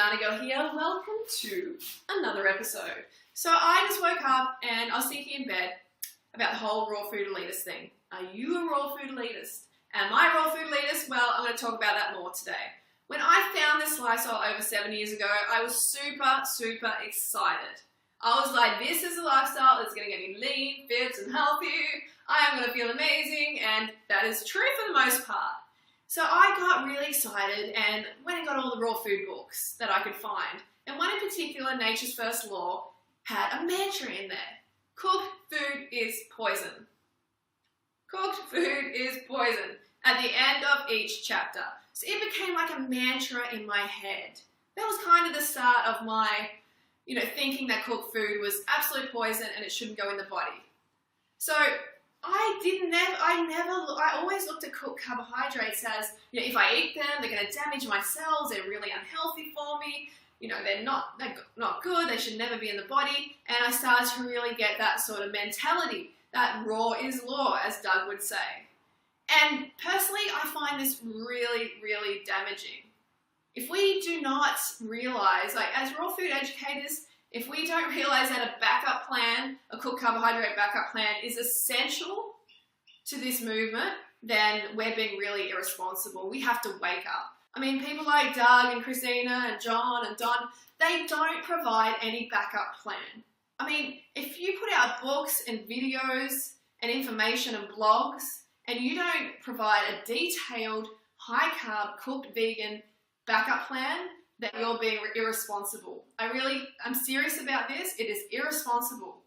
Banana Girl here. Welcome to another episode. So I just woke up and I was thinking in bed about the whole raw food elitist thing. Are you a raw food elitist? Am I a raw food elitist? Well, I'm going to talk about that more today. When I found this lifestyle over 7 years ago, I was super excited. I was like, this is a lifestyle that's going to get me lean, fit and healthy. I am going to feel amazing, and that is true for the most part. So I got really excited and went and got all the raw food books that I could find. And one in particular, Nature's First Law, had a mantra in there. Cooked food is poison. Cooked food is poison at the end of each chapter. So it became like a mantra in my head. That was kind of the start of my, thinking that cooked food was absolute poison and it shouldn't go in the body. So I always looked at cooked carbohydrates as, if I eat them, they're going to damage my cells, they're really unhealthy for me, they're not good, they should never be in the body. And I started to really get that sort of mentality, that raw is law, as Doug would say. And personally, I find this really damaging. If we do not realize, as raw food educators, if we don't realize that a backup plan, a cooked carbohydrate backup plan, is essential to this movement, then we're being really irresponsible. We have to wake up. I mean, people like Doug and Christina and John and Don, they don't provide any backup plan. I mean, if you put out books and videos and information and blogs, and you don't provide a detailed, high-carb, cooked vegan backup plan, then you're being irresponsible. I'm serious about this. It is irresponsible.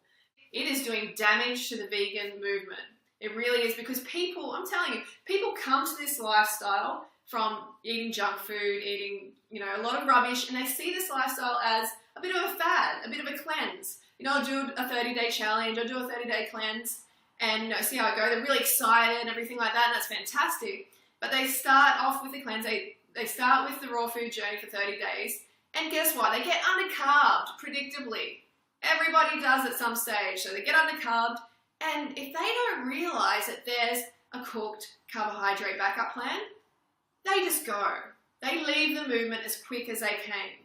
It is doing damage to the vegan movement. It really is, because people, I'm telling you, people come to this lifestyle from eating junk food, eating, a lot of rubbish, and they see this lifestyle as a bit of a fad, a bit of a cleanse. I'll do a 30-day challenge, I'll do a 30-day cleanse, and see how I go. They're really excited and everything like that, and that's fantastic. But they start off with the cleanse. They start with the raw food journey for 30 days, and guess what? They get undercarbed, predictably. Everybody does at some stage, so they get undercarbed, and if they don't realize that there's a cooked carbohydrate backup plan, they just go. They leave the movement as quick as they came,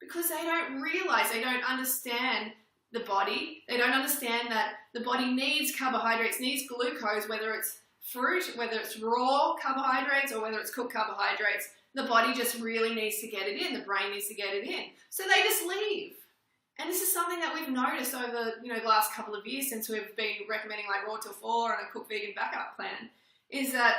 because they don't realize, they don't understand the body. They don't understand that the body needs carbohydrates, needs glucose, whether it's fruit, whether it's raw carbohydrates or whether it's cooked carbohydrates. The body just really needs to get it in. The brain needs to get it in. So they just leave. And this is something that we've noticed over the last couple of years since we've been recommending like Raw Till 4 and a cooked vegan backup plan, is that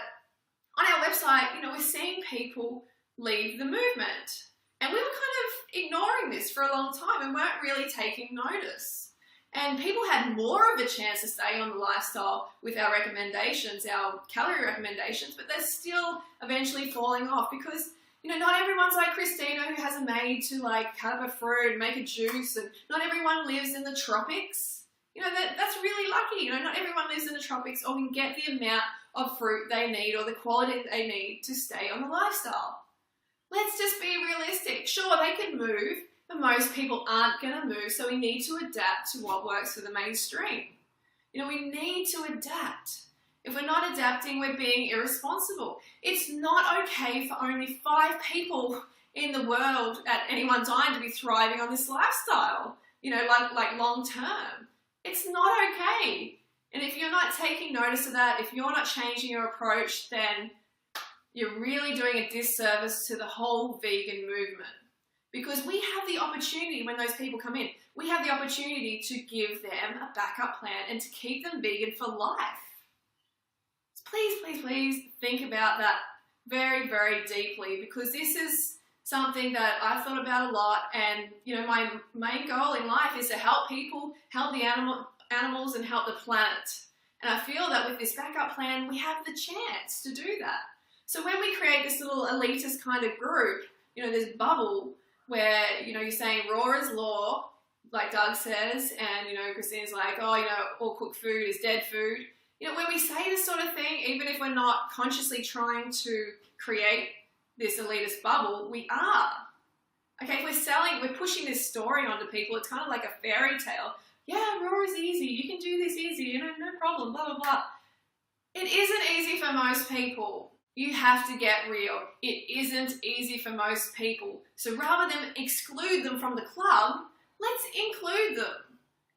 on our website, we're seeing people leave the movement. And we were kind of ignoring this for a long time and weren't really taking notice. And people had more of a chance to stay on the lifestyle with our recommendations, our calorie recommendations, but they're still eventually falling off because, not everyone's like Christina, who has a maid to cut up a fruit and make a juice, and not everyone lives in the tropics. That's really lucky. Not everyone lives in the tropics or can get the amount of fruit they need or the quality they need to stay on the lifestyle. Let's just be realistic. Sure, they can move, but most people aren't going to move, so we need to adapt to what works for the mainstream. We need to adapt. If we're not adapting, we're being irresponsible. It's not okay for only 5 people in the world at any one time to be thriving on this lifestyle, like long term. It's not okay. And if you're not taking notice of that, if you're not changing your approach, then you're really doing a disservice to the whole vegan movement. Because we have the opportunity, when those people come in, we have the opportunity to give them a backup plan and to keep them vegan for life. Please think about that very deeply, because this is something that I've thought about a lot, and my main goal in life is to help people, help the animals and help the planet. And I feel that with this backup plan, we have the chance to do that. So when we create this little elitist kind of group, this bubble where, you're saying raw is law, like Doug says, and, Christina's like, all cooked food is dead food. When we say this sort of thing, even if we're not consciously trying to create this elitist bubble, we are. Okay, if we're pushing this story onto people, it's kind of like a fairy tale. Yeah, raw is easy, you can do this easy, no problem, blah, blah, blah. It isn't easy for most people. You have to get real. It isn't easy for most people. So rather than exclude them from the club, let's include them.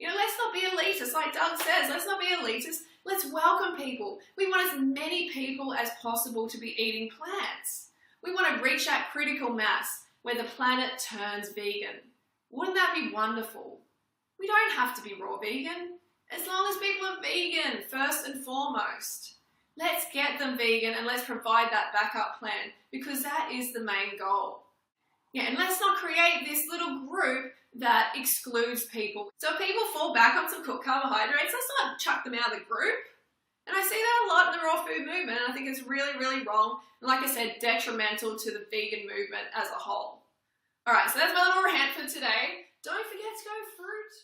You know, let's not be elitist, like Doug says. Let's not be elitist. Let's welcome people. We want as many people as possible to be eating plants. We want to reach that critical mass where the planet turns vegan. Wouldn't that be wonderful? We don't have to be raw vegan, as long as people are vegan first and foremost. Let's get them vegan and let's provide that backup plan, because that is the main goal. Yeah, and let's not create this little group that excludes people. So if people fall back on some cooked carbohydrates, let's not chuck them out of the group. And I see that a lot in the raw food movement, and I think it's really, really wrong. And like I said, detrimental to the vegan movement as a whole. All right, so that's my little rant for today. Don't forget to go fruit.